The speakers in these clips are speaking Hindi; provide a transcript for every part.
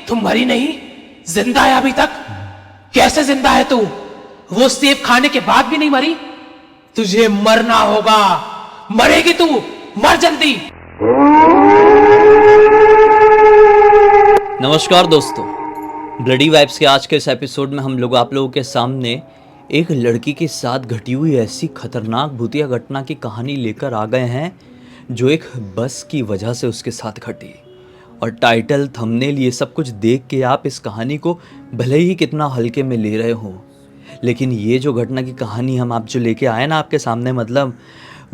तुम मरी नहीं, जिंदा है अभी तक। कैसे जिंदा है तू? वो सेब खाने के बाद भी नहीं मरी? तुझे मरना होगा, मरेगी तू, मर जल्दी। नमस्कार दोस्तों, ब्लडी वाइब्स के आज के इस एपिसोड में हम लोग आप लोगों के सामने एक लड़की के साथ घटी हुई ऐसी खतरनाक भूतिया घटना की कहानी लेकर आ गए हैं जो एक बस की वजह से उसके साथ घटी। और टाइटल, थंबनेल, ये सब कुछ देख के आप इस कहानी को भले ही कितना हल्के में ले रहे हो, लेकिन ये जो घटना की कहानी हम आप जो लेके आए ना आपके सामने, मतलब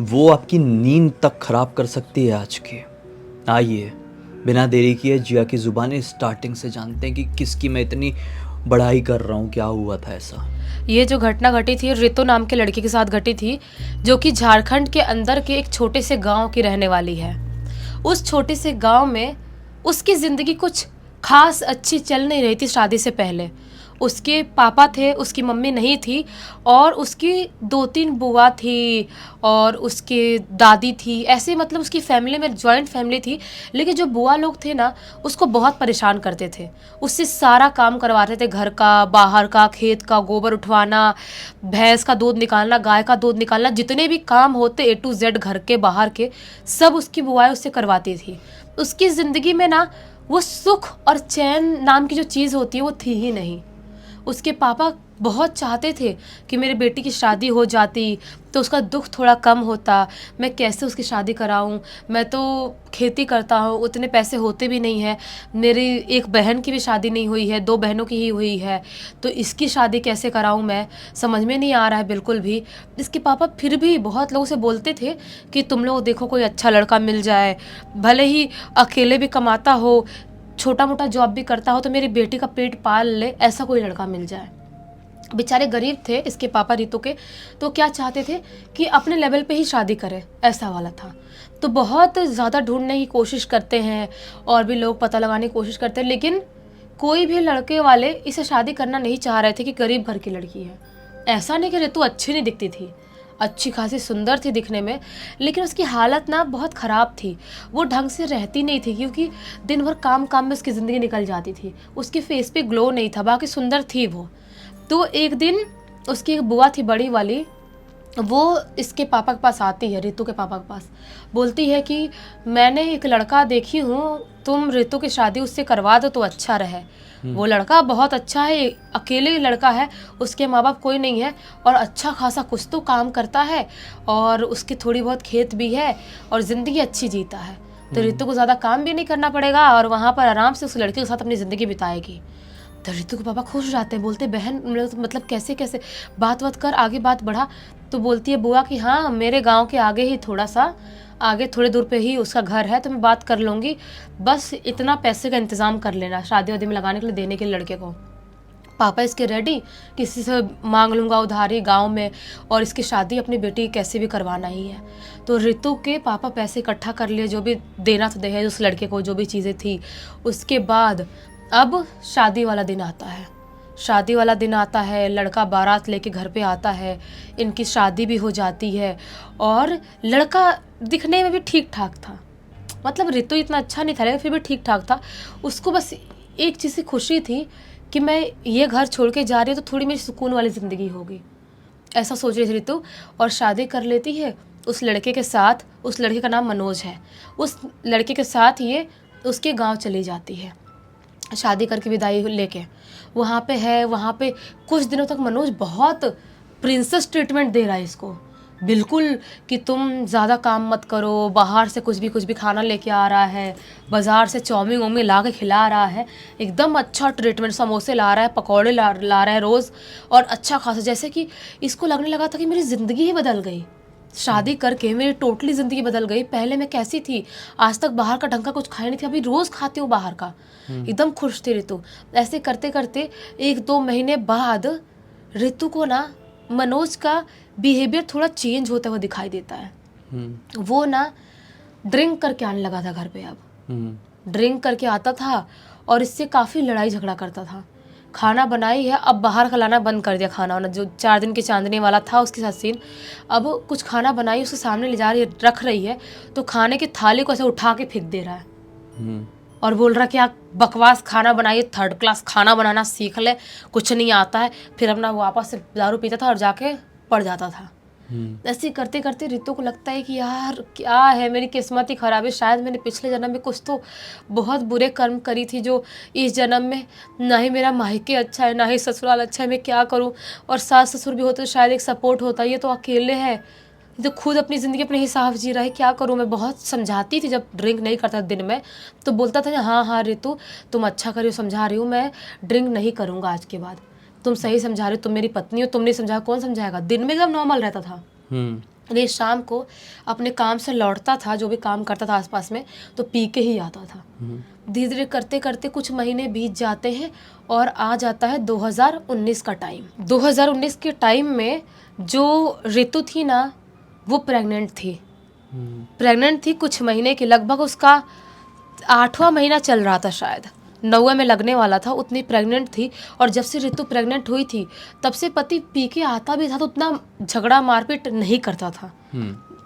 वो आपकी नींद तक ख़राब कर सकती है आज की। आइए बिना देरी किए जिया की ज़ुबानी स्टार्टिंग से जानते हैं कि किसकी मैं इतनी बड़ाई कर रहा हूँ, क्या हुआ था ऐसा। ये जो घटना घटी थी रितु नाम के लड़के के साथ घटी थी, जो कि झारखंड के अंदर के एक छोटे से गांव की रहने वाली है। उस छोटे से गांव में उसकी ज़िंदगी कुछ खास अच्छी चल नहीं रही थी। शादी से पहले उसके पापा थे, उसकी मम्मी नहीं थी, और उसकी 2-3 बुआ थी और उसके दादी थी। ऐसे मतलब उसकी फैमिली में जॉइंट फैमिली थी। लेकिन जो बुआ लोग थे ना, उसको बहुत परेशान करते थे। उससे सारा काम करवाते थे, घर का, बाहर का, खेत का, गोबर उठवाना, भैंस का दूध निकालना, गाय का दूध निकालना, जितने भी काम होते A to Z घर के बाहर के, सब उसकी बुआएं उससे करवाती थी। उसकी ज़िंदगी में ना वो सुख और चैन नाम की जो चीज़ होती है वो थी ही नहीं। उसके पापा बहुत चाहते थे कि मेरे बेटी की शादी हो जाती तो उसका दुख थोड़ा कम होता। मैं कैसे उसकी शादी कराऊं, मैं तो खेती करता हूं, उतने पैसे होते भी नहीं हैं। मेरी एक बहन की भी शादी नहीं हुई है, 2 बहनों की ही हुई है, तो इसकी शादी कैसे कराऊं, मैं समझ में नहीं आ रहा है बिल्कुल भी। इसके पापा फिर भी बहुत लोगों से बोलते थे कि तुम लोग देखो कोई अच्छा लड़का मिल जाए, भले ही अकेले भी कमाता हो, छोटा मोटा जॉब भी करता हो, तो मेरी बेटी का पेट पाल ले, ऐसा कोई लड़का मिल जाए। बेचारे गरीब थे इसके पापा रितु के, तो क्या चाहते थे कि अपने लेवल पे ही शादी करे, ऐसा वाला था। तो बहुत ज़्यादा ढूंढने की कोशिश करते हैं और भी लोग पता लगाने की कोशिश करते हैं, लेकिन कोई भी लड़के वाले इसे शादी करना नहीं चाह रहे थे कि गरीब घर की लड़की है। ऐसा नहीं कि रितु अच्छी नहीं दिखती थी, अच्छी खासी सुंदर थी दिखने में, लेकिन उसकी हालत ना बहुत ख़राब थी। वो ढंग से रहती नहीं थी, क्योंकि दिन भर काम काम में उसकी ज़िंदगी निकल जाती थी। उसके फेस पे ग्लो नहीं था, बाकी सुंदर थी वो। तो एक दिन उसकी एक बुआ थी बड़ी वाली, वो इसके पापा के पास आती है, रितु के पापा के पास, बोलती है कि मैंने एक लड़का देखी हूँ, तुम रितु की शादी उससे करवा दो तो अच्छा रहे। वो लड़का बहुत अच्छा है, अकेले लड़का है, उसके माँ बाप कोई नहीं है, और अच्छा खासा कुछ तो काम करता है, और उसकी थोड़ी बहुत खेत भी है, और ज़िंदगी अच्छी जीता है। तो रितु को ज़्यादा काम भी नहीं करना पड़ेगा, और वहाँ पर आराम से उस लड़के के साथ अपनी ज़िंदगी बिताएगी। तो रितु के पापा खुश हो जाते हैं, बोलते बहन मतलब कैसे कैसे, बात कर, आगे बात बढ़ा। तो बोलती है बुआ कि हाँ, मेरे गांव के आगे ही, थोड़ा सा आगे, थोड़े दूर पे ही उसका घर है, तो मैं बात कर लूँगी, बस इतना पैसे का इंतज़ाम कर लेना शादी वादी में लगाने के लिए, देने के लिए लड़के को। पापा इसके रेडी, किसी से मांग लूँगा उधारी गांव में, और इसकी शादी अपनी बेटी कैसे भी करवाना ही है। तो रितु के पापा पैसे इकट्ठा कर लिए, जो भी देना था दहेज उस लड़के को, जो भी चीज़ें थी। उसके बाद अब शादी वाला दिन आता है। शादी वाला दिन आता है, लड़का बारात लेके घर पे आता है, इनकी शादी भी हो जाती है, और लड़का दिखने में भी ठीक ठाक था। मतलब रितु इतना अच्छा नहीं था, लेकिन फिर भी ठीक ठाक था। उसको बस एक चीज़ से खुशी थी कि मैं ये घर छोड़ के जा रही हूँ तो थोड़ी मेरी सुकून वाली ज़िंदगी होगी, ऐसा सोच रही थी रितु। और शादी कर लेती है उस लड़के के साथ। उस लड़के का नाम मनोज है। उस लड़के के साथ ये उसके गाँव चली जाती है, शादी करके विदाई लेके। वहाँ पे है, वहाँ पे कुछ दिनों तक मनोज बहुत प्रिंसेस ट्रीटमेंट दे रहा है इसको, बिल्कुल कि तुम ज़्यादा काम मत करो, बाहर से कुछ भी खाना लेके आ रहा है, बाज़ार से चाउमीन वाउमीन ला के खिला रहा है, एकदम अच्छा ट्रीटमेंट, समोसे ला रहा है, पकौड़े ला रहा है रोज़, और अच्छा खासा, जैसे कि इसको लगने लगा था कि मेरी ज़िंदगी ही बदल गई। शादी करके मेरी टोटली ज़िंदगी बदल गई। पहले मैं कैसी थी, आज तक बाहर का ढंग का कुछ खाई नहीं थी, अभी रोज़ खाती हूँ बाहर का, एकदम खुश थी रितु। ऐसे करते करते 1-2 महीने बाद रितु को ना मनोज का बिहेवियर थोड़ा चेंज होता हुआ दिखाई देता है। वो ना ड्रिंक करके आने लगा था घर पे। अब ड्रिंक करके आता था और इससे काफ़ी लड़ाई झगड़ा करता था। खाना बनाई है, अब बाहर का लाना बंद कर दिया खाना वाना, जो 4 दिन की चांदनी वाला था उसके साथ सीन। अब कुछ खाना बनाई, उसके सामने ले जा रही है, रख रही है, तो खाने की थाली को ऐसे उठा के फेंक दे रहा है, और बोल रहा क्या बकवास खाना बनाइए, 3rd क्लास खाना बनाना सीख ले, कुछ नहीं आता है। फिर अपना वापस से दारू पीता था और जाके पड़ जाता था। ऐसे करते करते रितु को लगता है कि यार क्या है, मेरी किस्मत ही खराब है, शायद मैंने पिछले जन्म में कुछ तो बहुत बुरे कर्म करी थी जो इस जन्म में ना ही मेरा मायके अच्छा है ना ही ससुराल अच्छा है, मैं क्या करूं। और सास ससुर भी होते तो शायद एक सपोर्ट होता, ये तो अकेले है, ये तो खुद अपनी ज़िंदगी अपने हिसाब जी रहा है, क्या करूं। मैं बहुत समझाती थी जब ड्रिंक नहीं करता दिन में, तो बोलता था हाँ हाँ रितु तुम अच्छा करियो, समझा रही हूँ, मैं ड्रिंक नहीं करूँगा आज के बाद, तुम सही समझा रहे हो, तुम मेरी पत्नी हो, तुम नहीं समझा कौन समझाएगा। दिन में एकदम नॉर्मल रहता था। लेकिन शाम को अपने काम से लौटता था, जो भी काम करता था आसपास में, तो पी के ही आता था। धीरे धीरे करते करते कुछ महीने बीत जाते हैं और आ जाता है 2019 का टाइम। 2019 के टाइम में जो ऋतु थी ना वो प्रेग्नेंट थी कुछ महीने की, लगभग उसका 8वां महीना चल रहा था, शायद 9वें में लगने वाला था, उतनी प्रेग्नेंट थी। और जब से ऋतु प्रेग्नेंट हुई थी तब से पति पी के आता भी था तो उतना झगड़ा मारपीट नहीं करता था,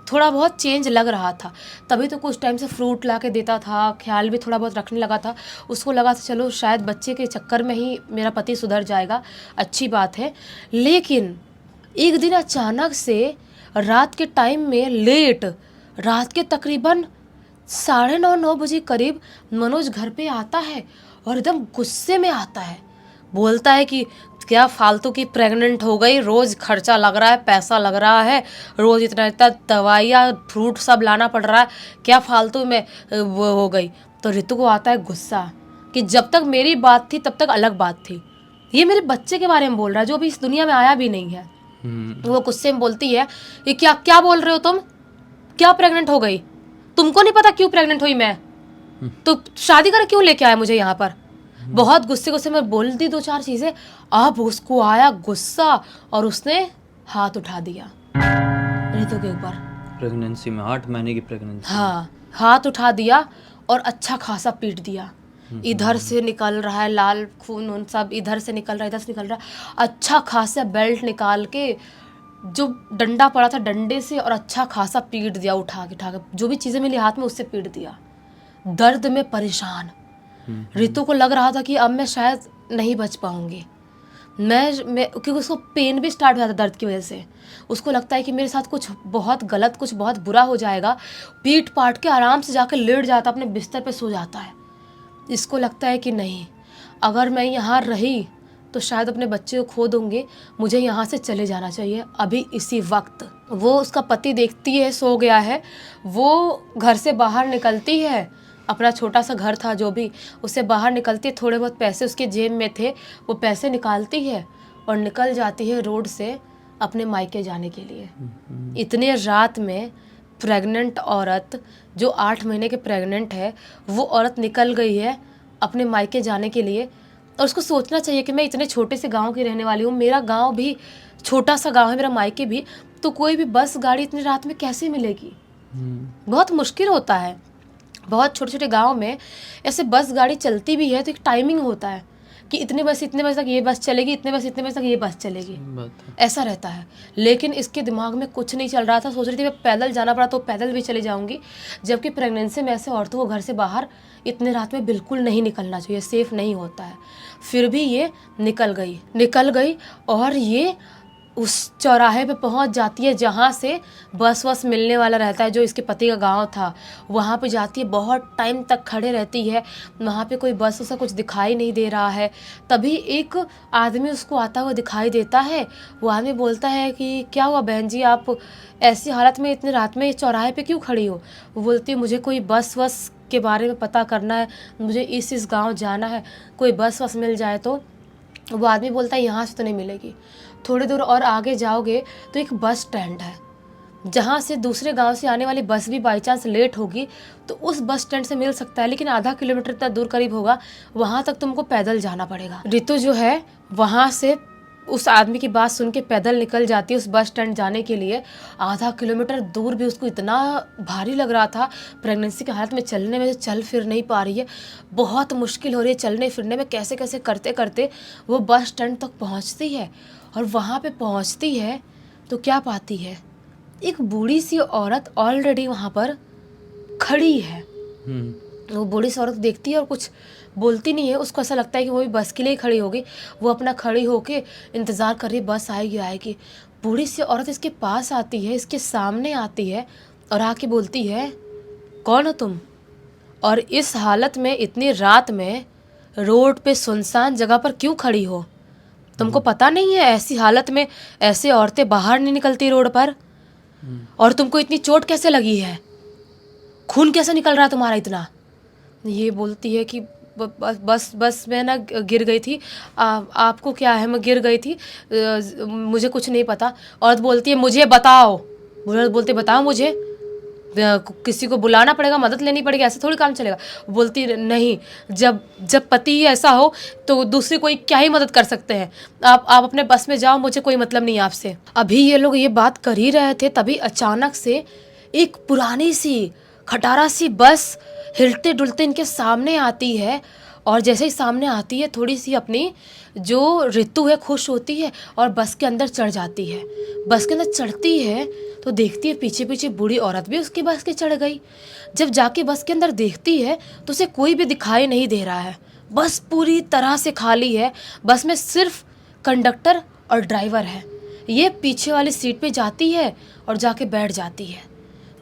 थोड़ा बहुत चेंज लग रहा था। तभी तो कुछ टाइम से फ्रूट ला के देता था, ख्याल भी थोड़ा बहुत रखने लगा था। उसको लगा था चलो शायद बच्चे के चक्कर में ही मेरा पति सुधर जाएगा, अच्छी बात है। लेकिन एक दिन अचानक से रात के टाइम में लेट, रात के तकरीबन 9:30 बजे करीब मनोज घर पे आता है और एकदम गुस्से में आता है। बोलता है कि क्या फालतू की प्रेग्नेंट हो गई, रोज़ खर्चा लग रहा है, पैसा लग रहा है, रोज़ इतना इतना दवाइयाँ फ्रूट सब लाना पड़ रहा है, क्या फालतू में वो हो गई। तो ऋतु को आता है गुस्सा कि जब तक मेरी बात थी तब तक अलग बात थी, ये मेरे बच्चे के बारे में बोल रहा है जो अभी इस दुनिया में आया भी नहीं है। वो गुस्से में बोलती है कि क्या क्या बोल रहे हो तुम, क्या प्रेग्नेंट हो गई, तुमको नहीं पता क्यों प्रेग्नेंट हुई मैं, तो शादी कर क्यों लेके आया मुझे यहाँ पर। बहुत गुस्से में बोल दी 2-4 चीजें। अब उसको आया गुस्सा और उसने हाथ उठा दिया ऋतु के ऊपर। प्रेगनेंसी में 8 महीने की प्रेगनेंसी, हाँ, हाथ उठा दिया और अच्छा खासा पीट दिया। इधर से निकल रहा है लाल खून, उन सब इधर से निकल रहा है, इधर से निकल रहा है। अच्छा खासा बेल्ट निकाल के, जो डंडा पड़ा था डंडे से, और अच्छा खासा पीट दिया, उठा के जो भी चीज़ें मिली हाथ में उससे पीट दिया। दर्द में परेशान ऋतु को लग रहा था कि अब मैं शायद नहीं बच पाऊंगी। मैं क्योंकि उसको पेन भी स्टार्ट हुआ था दर्द की वजह से। उसको लगता है कि मेरे साथ कुछ बहुत गलत, कुछ बहुत बुरा हो जाएगा। पीट पाट के आराम से जाकर लेट जाता, अपने बिस्तर पे सो जाता है। इसको लगता है कि नहीं, अगर मैं यहाँ रही तो शायद अपने बच्चे को खो दूँगी, मुझे यहाँ से चले जाना चाहिए अभी इसी वक्त। वो उसका पति देखती है सो गया है, वो घर से बाहर निकलती है, अपना छोटा सा घर था जो भी, उससे बाहर निकलती है। थोड़े बहुत पैसे उसके जेब में थे, वो पैसे निकालती है और निकल जाती है रोड से अपने मायके जाने के लिए। इतने रात में प्रेग्नेंट औरत, जो 8 महीने के प्रेग्नेंट है, वो औरत निकल गई है अपने मायके जाने के लिए। और उसको सोचना चाहिए कि मैं इतने छोटे से गांव की रहने वाली हूँ, मेरा गांव भी छोटा सा गांव है, मेरा मायके भी, तो कोई भी बस गाड़ी इतनी रात में कैसे मिलेगी। बहुत मुश्किल होता है। बहुत छोटे छोटे गांव में ऐसे बस गाड़ी चलती भी है तो एक टाइमिंग होता है कि इतने बजे तक ये बस चलेगी, इतने बजे तक ये बस चलेगी, ऐसा रहता है। लेकिन इसके दिमाग में कुछ नहीं चल रहा था। सोच रही थी मैं पैदल जाना पड़ा तो पैदल भी चले जाऊंगी, जबकि प्रेगनेंसी में ऐसे औरतों को घर से बाहर इतने रात में बिल्कुल नहीं निकलना चाहिए, सेफ नहीं होता है। फिर भी ये निकल गई और ये उस चौराहे पे पहुंच जाती है जहाँ से बस मिलने वाला रहता है, जो इसके पति का गांव था। वहाँ पे जाती है, बहुत टाइम तक खड़े रहती है, वहाँ पे कोई बस उसे कुछ दिखाई नहीं दे रहा है। तभी एक आदमी उसको आता हुआ दिखाई देता है। वो आदमी बोलता है कि क्या हुआ बहन जी, आप ऐसी हालत में इतनी रात में चौराहे पे क्यों खड़ी हो। वो बोलती है मुझे कोई बस के बारे में पता करना है, मुझे इस गाँव जाना है, कोई बस मिल जाए तो। वो आदमी बोलता है यहाँ से तो नहीं मिलेगी, थोड़ी दूर और आगे जाओगे तो एक बस स्टैंड है, जहाँ से दूसरे गांव से आने वाली बस भी बाई चांस लेट होगी तो उस बस स्टैंड से मिल सकता है, लेकिन आधा किलोमीटर तक दूर करीब होगा, वहाँ तक तुमको पैदल जाना पड़ेगा। ऋतु जो है वहाँ से उस आदमी की बात सुन के पैदल निकल जाती है उस बस स्टैंड जाने के लिए। आधा किलोमीटर दूर भी उसको इतना भारी लग रहा था, प्रेगनेंसी की हालत में चलने में, चल फिर नहीं पा रही है, बहुत मुश्किल हो रही है चलने फिरने में। कैसे कैसे करते करते वो बस स्टैंड तक पहुंचती है और वहाँ पे पहुंचती है तो क्या पाती है, एक बूढ़ी सी औरत ऑलरेडी वहाँ पर खड़ी है। वो बूढ़ी सी औरत देखती है और कुछ बोलती नहीं है। उसको ऐसा लगता है कि वो भी बस के लिए ही खड़ी होगी। वो अपना खड़ी होके इंतज़ार कर रही है, बस आएगी आएगी। बूढ़ी सी औरत इसके पास आती है, इसके सामने आती है और आके बोलती है, कौन हो तुम? और इस हालत में इतनी रात में रोड पे सुनसान जगह पर क्यों खड़ी हो? तुमको पता नहीं है ऐसी हालत में ऐसे औरतें बाहर नहीं निकलती रोड पर? और तुमको इतनी चोट कैसे लगी है? खून कैसे निकल रहा है तुम्हारा इतना? ये बोलती है कि बस मैं ना गिर गई थी। आपको क्या है, मैं गिर गई थी, मुझे कुछ नहीं पता। औरत बोलती है, मुझे बताओ। औरत बोलती है, बताओ मुझे, किसी को बुलाना पड़ेगा, मदद लेनी पड़ेगी, ऐसे थोड़ी काम चलेगा। बोलती है, नहीं, जब पति ही ऐसा हो तो दूसरी कोई क्या ही मदद कर सकते हैं। आप अपने बस में जाओ, मुझे कोई मतलब नहीं आपसे। अभी ये लोग ये बात कर ही रहे थे, तभी अचानक से एक पुरानी सी खटारा सी बस हिलते डुलते इनके सामने आती है। और जैसे ही सामने आती है, थोड़ी सी अपनी जो ऋतु है खुश होती है और बस के अंदर चढ़ जाती है। बस के अंदर चढ़ती है तो देखती है पीछे पीछे बूढ़ी औरत भी उसकी बस के चढ़ गई। जब जाके बस के अंदर देखती है तो उसे कोई भी दिखाई नहीं दे रहा है। बस पूरी तरह से खाली है। बस में सिर्फ कंडक्टर और ड्राइवर है। ये पीछे वाली सीट पे जाती है और जाके बैठ जाती है।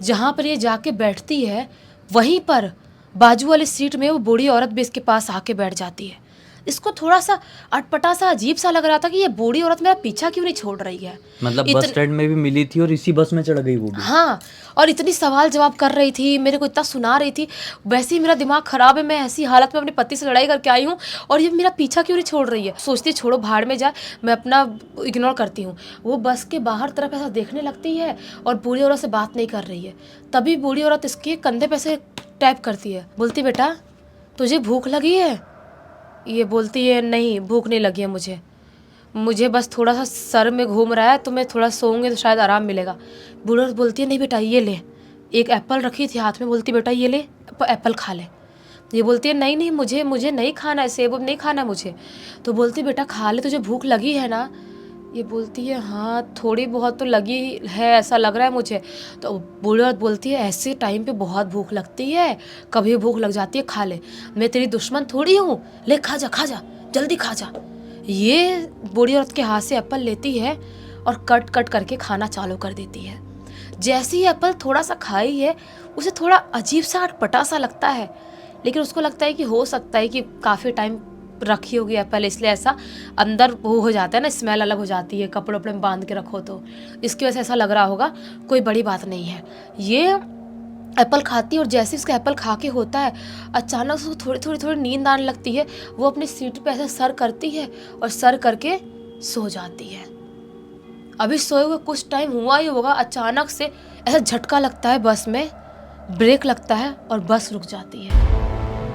जहाँ पर ये जाके बैठती है वहीं पर बाजू वाली सीट में वो बूढ़ी औरत भी इसके पास आके बैठ जाती है। इसको थोड़ा सा अटपटा सा अजीब सा लग रहा था कि ये बूढ़ी औरत मेरा पीछा क्यों नहीं छोड़ रही है। मतलब बस स्टैंड में भी मिली थी और इसी बस में चढ़ गई वो भी। हाँ, और इतनी सवाल जवाब कर रही थी, मेरे को इतना सुना रही थी। वैसे ही मेरा दिमाग खराब है, मैं ऐसी हालत में अपने पति से लड़ाई करके आई हूँ और ये मेरा पीछा क्यों नहीं छोड़ रही है। सोचती है छोड़ो, भाड़ में जाए, मैं अपना इग्नोर करती हूँ। वो बस के बाहर तरफ ऐसा देखने लगती है और बूढ़ी औरत से बात नहीं कर रही है। तभी बूढ़ी औरत इसके कंधे पे से टैप करती है, बोलती, बेटा तुझे भूख लगी है? ये बोलती है, नहीं भूख नहीं लगी है मुझे बस थोड़ा सा सर में घूम रहा है, तो मैं थोड़ा सोऊंगी तो शायद आराम मिलेगा। बूढ़ी औरत बोलती है, नहीं बेटा ये ले। एक एप्पल रखी थी हाथ में, बोलती बेटा ये ले, एप्पल खा ले। ये बोलती है, नहीं नहीं, मुझे नहीं खाना है, सेब नहीं खाना है मुझे। तो बोलती बेटा खा ले, तुझे भूख लगी है ना? ये बोलती है, हाँ थोड़ी बहुत तो लगी है, ऐसा लग रहा है मुझे। तो बूढ़ी औरत बोलती है, ऐसे टाइम पे बहुत भूख लगती है, कभी भूख लग जाती है, खा ले, मैं तेरी दुश्मन थोड़ी हूँ, ले खा जा जल्दी खा जा। ये बूढ़ी औरत के हाथ से एप्पल लेती है और कट कट करके खाना चालू कर देती है। जैसे ही एप्पल थोड़ा सा खाई है, उसे थोड़ा अजीब सा अटपटा सा लगता है, लेकिन उसको लगता है कि हो सकता है कि काफ़ी टाइम रखी होगी एप्पल, इसलिए ऐसा अंदर वो हो जाता है ना, स्मेल अलग हो जाती है, कपड़े वपड़े में बांध के रखो तो इसकी वजह से ऐसा लग रहा होगा, कोई बड़ी बात नहीं है। ये एप्पल खाती है और जैसे उसका एप्पल खा के होता है, अचानक से थोड़ी नींद आने लगती है। वो अपनी सीट पे ऐसे सर करती है और सर करके सो जाती है। अभी सोए हुए कुछ टाइम हुआ ही होगा, अचानक से ऐसा झटका लगता है, बस में ब्रेक लगता है और बस रुक जाती है।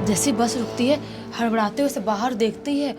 जैसे बस रुकती है, हड़बड़ाते हुए से बाहर देखती है,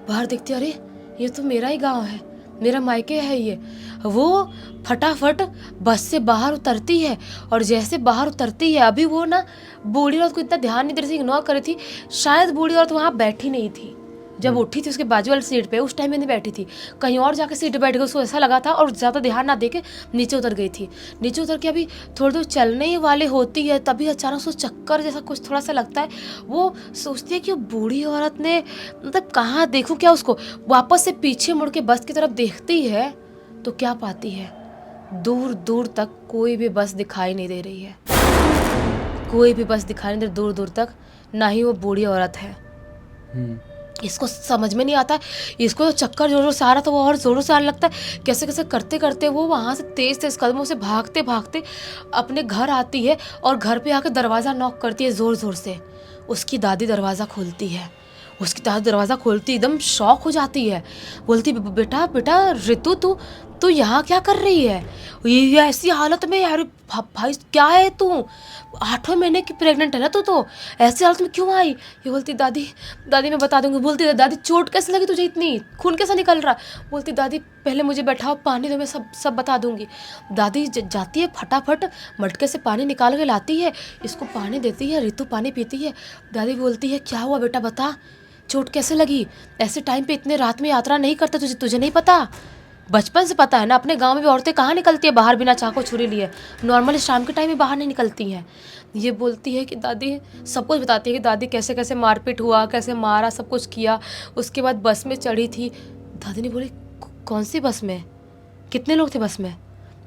अरे ये तो मेरा ही गांव है, मेरा मायके है ये। वो फटाफट बस से बाहर उतरती है और जैसे बाहर उतरती है, अभी वो ना बूढ़ी औरत को इतना ध्यान नहीं दे रही थी, इग्नोर कर रही थी। शायद बूढ़ी औरत वहाँ बैठी नहीं थी, जब उठी थी उसके बाजू वाली सीट पे, उस टाइम में नहीं बैठी थी, कहीं और जाके सीट पे बैठ गई, उसको ऐसा लगा था, और ज़्यादा ध्यान ना देके नीचे उतर गई थी। नीचे उतर के अभी थोड़ी दूर चलने ही वाले होती है, तभी अचानक उसको चक्कर जैसा कुछ थोड़ा सा लगता है। वो सोचती है कि वो बूढ़ी औरत ने, मतलब कहाँ देखूँ क्या उसको। वापस से पीछे मुड़ के बस की तरफ देखती है तो क्या पाती है, दूर दूर तक कोई भी बस दिखाई नहीं दे रही है, कोई भी बस दिखाई नहीं दे रही दूर दूर तक, ना ही वो बूढ़ी औरत है। इसको समझ में नहीं आता है, इसको तो चक्कर जोर जोर से आ रहा था, वो और जोरों से आने लगता है। कैसे कैसे करते करते वो वहाँ से तेज तेज कदमों से भागते भागते अपने घर आती है और घर पे आकर दरवाज़ा नॉक करती है ज़ोर ज़ोर से। उसकी दादी दरवाज़ा खोलती है, उसकी दादी दरवाज़ा खोलती एकदम शॉक हो जाती है, बोलती बेटा बेटा ऋतु तू यहाँ क्या कर रही है, ये ऐसी हालत में यार, भाई क्या है तू, 8वें महीने की प्रेग्नेंट है ना तू, तो ऐसी हालत में क्यों आई। ये बोलती दादी मैं बता दूंगी। बोलती दादी चोट कैसे लगी तुझे, इतनी खून कैसा निकल रहा। बोलती दादी पहले मुझे बैठाओ, पानी दो, मैं सब बता दूंगी। दादी जाती है, फटाफट मटके से पानी निकाल के लाती है, इसको पानी देती है, ऋतु पानी पीती है। दादी बोलती है क्या हुआ बेटा, बता चोट कैसे लगी, ऐसे टाइम पे इतने रात में यात्रा नहीं करते, तुझे नहीं पता। बचपन से पता है ना, अपने गांव में भी औरतें कहाँ निकलती है बाहर बिना चाकू छुरी लिए, नॉर्मली शाम के टाइम में बाहर नहीं निकलती हैं। ये बोलती है कि दादी सब कुछ बताती है कि दादी कैसे कैसे मारपीट हुआ, कैसे मारा, सब कुछ किया। उसके बाद बस में चढ़ी थी। दादी ने बोली कौन सी बस में, कितने लोग थे बस में?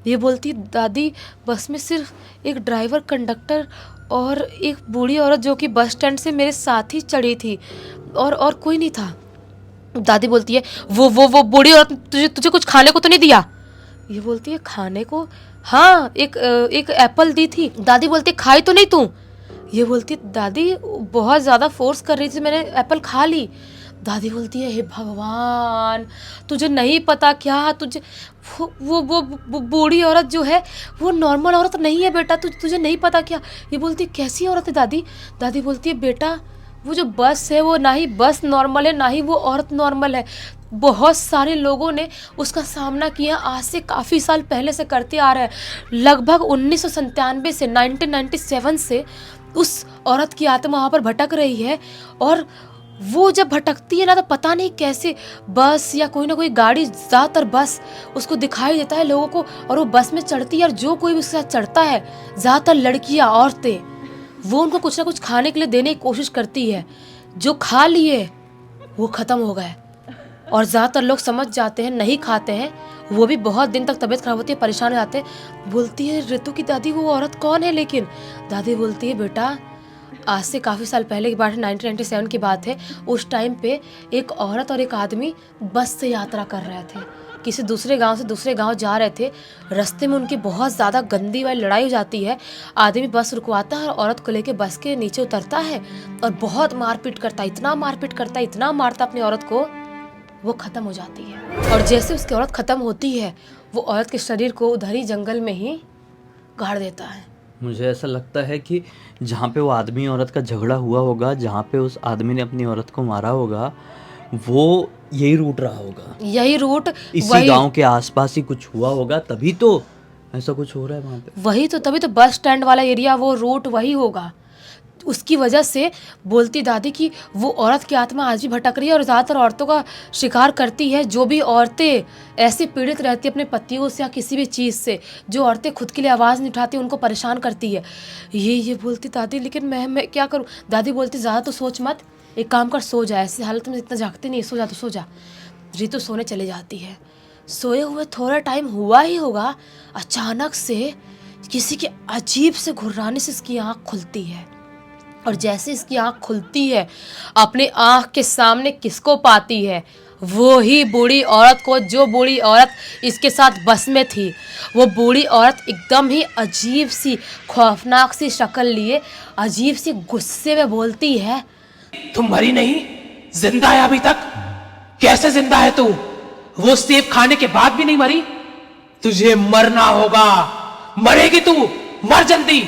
ये बोलती दादी बस में सिर्फ एक ड्राइवर, कंडक्टर और एक बूढ़ी औरत जो कि बस स्टैंड से मेरे साथ ही चढ़ी थी, और कोई नहीं था। दादी बोलती है वो बूढ़ी औरत तुझे कुछ खाने को तो नहीं दिया? ये बोलती है खाने को, हाँ एक एप्पल दी थी। दादी बोलती है खाई तो नहीं तू? ये बोलती दादी बहुत ज़्यादा फोर्स कर रही थी, मैंने एप्पल खा ली। दादी बोलती है हे भगवान, तुझे नहीं पता क्या, तुझे वो बूढ़ी औरत जो है वो नॉर्मल औरत नहीं है बेटा, तुझे नहीं पता क्या? ये बोलती कैसी औरत है दादी? दादी बोलती है बेटा वो जो बस है वो ना ही बस नॉर्मल है, ना ही वो औरत नॉर्मल है। बहुत सारे लोगों ने उसका सामना किया, आज से काफ़ी साल पहले से करते आ रहे हैं। लगभग 1997 से 1997 से उस औरत की आत्मा वहाँ पर भटक रही है। और वो जब भटकती है ना तो पता नहीं कैसे बस या कोई ना कोई गाड़ी, ज़्यादातर बस उसको दिखाई देता है लोगों को, और वो बस में चढ़ती है। और जो कोई भी उसके साथ चढ़ता है, ज़्यादातर लड़कियाँ, औरतें, वो उनको कुछ ना कुछ खाने के लिए देने की कोशिश करती है। जो खा लिए वो ख़त्म हो गए, और ज़्यादातर लोग समझ जाते हैं, नहीं खाते हैं, वो भी बहुत दिन तक तबीयत खराब होती है, परेशान हो जाते हैं। बोलती है ऋतु की दादी वो औरत कौन है? लेकिन दादी बोलती है बेटा आज से काफ़ी साल पहले की बात है, 1997 की बात है। उस टाइम पे एक औरत और एक आदमी बस से यात्रा कर रहे थे, किसी दूसरे गांव से दूसरे गांव जा रहे थे। रास्ते में उनकी बहुत ज़्यादा गंदी वाली लड़ाई हो जाती है। आदमी बस रुकवाता है और औरत को लेके बस के नीचे उतरता है और बहुत मारपीट करता है, इतना मारपीट करता है, इतना मारता अपनी औरत को, वो ख़त्म हो जाती है। और जैसे उसकी औरत ख़त्म होती है, वो औरत के शरीर को उधर ही जंगल में ही गाड़ देता है। मुझे ऐसा लगता है कि जहाँ पे वो आदमी औरत का झगड़ा हुआ होगा, जहाँ पे उस आदमी ने अपनी औरत को मारा होगा, वो यही रूट रहा होगा, यही रूट, इसी गांव के आसपास ही कुछ हुआ होगा, तभी तो ऐसा कुछ हो रहा है वहाँ पे। वही तो, तभी तो बस स्टैंड वाला एरिया, वो रूट वही होगा। उसकी वजह से बोलती दादी कि वो औरत की आत्मा आज भी भटक रही है और ज़्यादातर औरतों का शिकार करती है। जो भी औरतें ऐसे पीड़ित रहती है अपने पतियों से या किसी भी चीज़ से, जो औरतें खुद के लिए आवाज़ नहीं उठाती, उनको परेशान करती है। ये बोलती दादी लेकिन मैं क्या करूँ? दादी बोलती ज़्यादा तो सोच मत, एक काम कर, सो जा, ऐसी हालत में इतना जागते नहीं, सो जा तो सो जा। ऋतु सोने चली जाती है। सोए हुए थोड़ा टाइम हुआ ही होगा, अचानक से किसी के अजीब से घुर्राने से इसकी आँख खुलती है। और जैसे इसकी आँख खुलती है, अपने आँख के सामने किसको पाती है? वो ही बूढ़ी औरत को, जो बूढ़ी औरत इसके साथ बस में थी। वो बूढ़ी औरत एकदम ही अजीब सी, खौफनाक सी शक्ल लिए, अजीब सी गुस्से में बोलती है, तुम मरी नहीं, जिंदा है अभी तक। कैसे जिंदा है तू? वो सेब खाने के बाद भी नहीं मरी? तुझे मरना होगा, मरेगी तू, मर जल्दी।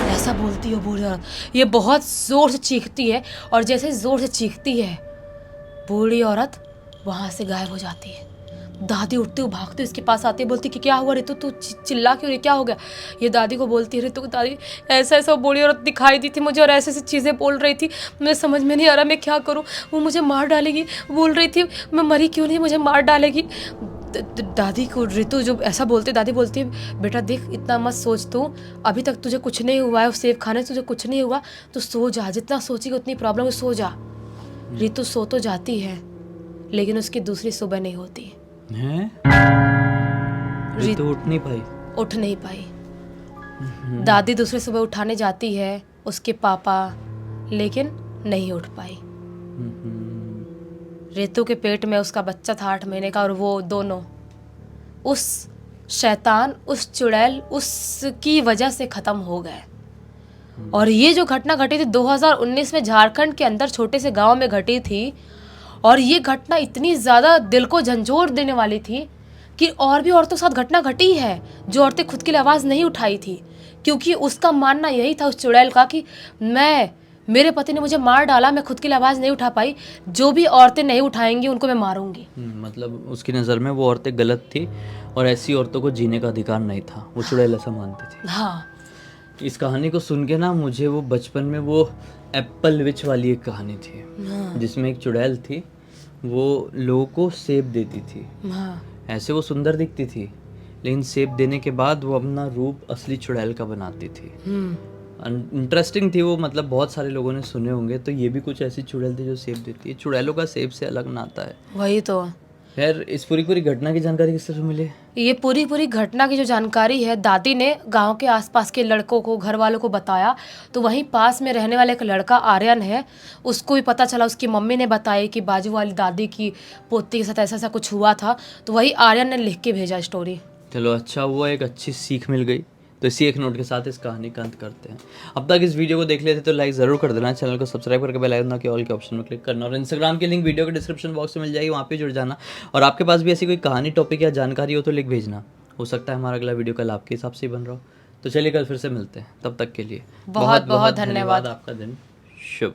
ऐसा बोलती है बूढ़ी औरत। ये बहुत जोर से चीखती है, और जैसे जोर से चीखती है, बूढ़ी औरत वहां से गायब हो जाती है। दादी उठती हुई भागती हुई इसके पास आती है, बोलती कि क्या हुआ ऋतु, तू चिल्ला क्यों रही, क्या हो गया? ये दादी को बोलती है, ऋतु को दादी ऐसा ऐसा बूढ़ी औरत दिखाई दी थी मुझे, और ऐसे ऐसी चीज़ें बोल रही थी, मुझे समझ में नहीं आ रहा मैं क्या करूँ, वो मुझे मार डालेगी, बोल रही थी मैं मरी क्यों नहीं, मुझे मार डालेगी। दादी को ऋतु जो ऐसा बोलती, दादी बोलती है बेटा देख, इतना मत सोच, तू अभी तक तुझे कुछ नहीं हुआ है, सेब खाने से तुझे कुछ नहीं हुआ, तो सो जा, जितना सोचेगी उतनी प्रॉब्लम है, सो जा। ऋतु सो तो जाती है, लेकिन उसकी दूसरी सुबह नहीं होती हैं? ऋतु उठ नहीं पाई। दादी दूसरी सुबह उठाने जाती है उसके पापा, लेकिन नहीं उठ पाई। ऋतु के पेट में उसका बच्चा था 8 महीने का, और वो दोनों उस शैतान, उस चुड़ैल, उसकी वजह से ख़त्म हो गए। और ये जो घटना घटी थी 2019 में झारखंड के अंदर छोटे से गांव में घटी थी, और ये घटना इतनी ज़्यादा दिल को झंझोर देने वाली थी कि और भी औरतों के साथ घटना घटी है, जो औरतें खुद के लिए आवाज़ नहीं उठाई थी, क्योंकि उसका मानना यही था उस चुड़ैल का कि मेरे पति ने मुझे मार डाला, मैं खुद के लिए आवाज़ नहीं उठा पाई, जो भी औरतें नहीं उठाएंगी उनको मैं मारूंगी। मतलब उसकी नज़र में वो औरतें गलत थी, और ऐसी औरतों को जीने का अधिकार नहीं था, वो चुड़ैल ऐसा मानती थी। हाँ, इस कहानी को सुन के ना मुझे वो बचपन में वो एप्पल विच वाली एक कहानी थी, जिसमें एक चुड़ैल थी, वो लोगों को सेब देती थी, हाँ, ऐसे वो सुंदर दिखती थी, लेकिन सेब देने के बाद वो अपना रूप असली चुड़ैल का बनाती थी। इंटरेस्टिंग थी वो, मतलब बहुत सारे लोगों ने सुने होंगे। तो ये भी कुछ ऐसी चुड़ैल थी जो सेब देती है। चुड़ैलों का सेब से अलग नाता है। वही तो। खैर, इस पूरी घटना की जानकारी किस तरह मिली? ये पूरी घटना की जो जानकारी है, दादी ने गांव के आसपास के लड़कों को, घर वालों को बताया। तो वहीं पास में रहने वाला एक लड़का आर्यन है, उसको भी पता चला। उसकी मम्मी ने बताई कि बाजू वाली दादी की पोती के साथ ऐसा ऐसा कुछ हुआ था। तो वही आर्यन ने लिख के भेजा स्टोरी। चलो अच्छा हुआ, एक अच्छी सीख मिल गई। तो इसी एक नोट के साथ इस कहानी का अंत करते हैं। अब तक इस वीडियो को देख लेते तो लाइक ज़रूर कर देना, चैनल को सब्सक्राइब करके बेल आइकन के ऑल के ऑप्शन में क्लिक करना, और इंस्टाग्राम की लिंक वीडियो के डिस्क्रिप्शन बॉक्स में मिल जाएगी, वहाँ पे जुड़ जाना। और आपके पास भी ऐसी कोई कहानी, टॉपिक या जानकारी हो तो लिख भेजना। हो सकता है हमारा अगला वीडियो कल आपके हिसाब से ही बन रहा हो। तो चलिए कल फिर से मिलते हैं, तब तक के लिए बहुत बहुत धन्यवाद। आपका दिन शुभ।